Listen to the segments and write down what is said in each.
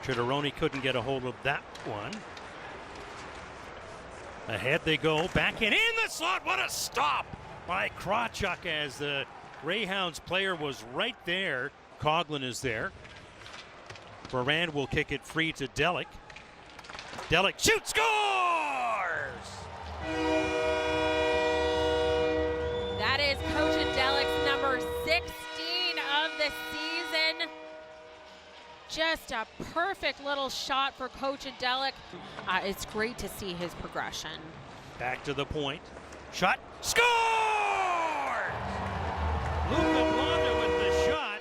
Chidoroni couldn't get a hold of that one. Ahead they go, back in the slot. What a stop by Krawchuk as the Greyhounds player was right there. Coughlin is there. Ferrand will kick it free to Delic. Delic shoots, scores! That is Coach Delic's number 16 of the season. Just a perfect little shot for Coach Delic. It's great to see his progression. Back to the point. Shot. Score! Luca Blonda with the shot.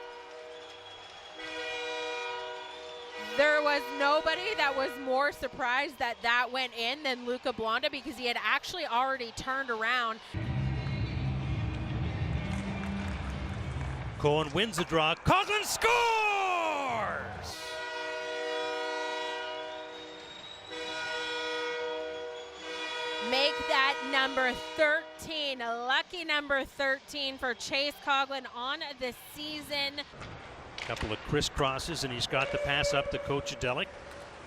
There was nobody that was more surprised that that went in than Luca Blonda because he had actually already turned around. Cohen wins the draw. Coughlin scores! Make that number 13, lucky number 13 for Chase Coughlin on the season. Couple of crisscrosses, and he's got the pass up to Coach Delic.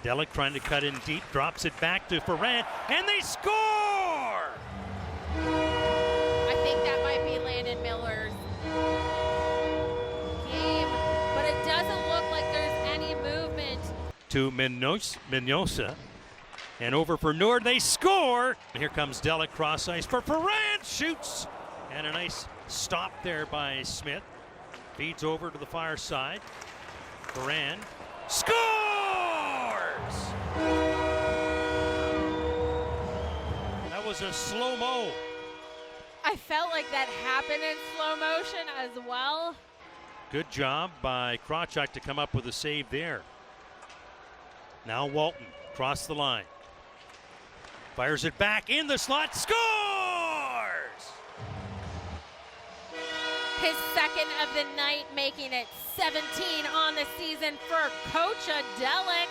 Delic trying to cut in deep, drops it back to Ferrand, and they score! I think that might be Landon Miller's game, but it doesn't look like there's any movement. To Minosa, and over for Nord, they score! And here comes Delic, cross ice for Ferrand, shoots! And a nice stop there by Smith. Feeds over to the far side. Ferrand scores! That was a slow-mo. I felt like that happened in slow motion as well. Good job by Krawchuk to come up with a save there. Now Walton, across the line. Fires it back in the slot, scores! His second of the night, making it 17 on the season for Coach Delic.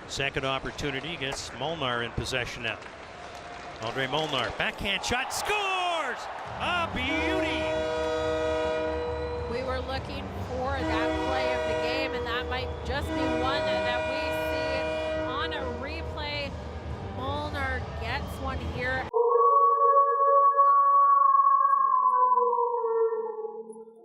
Second opportunity gets Molnar in possession now. Andre Molnar, backhand shot, scores! A beauty! We were looking for that play of the game, and that might just be one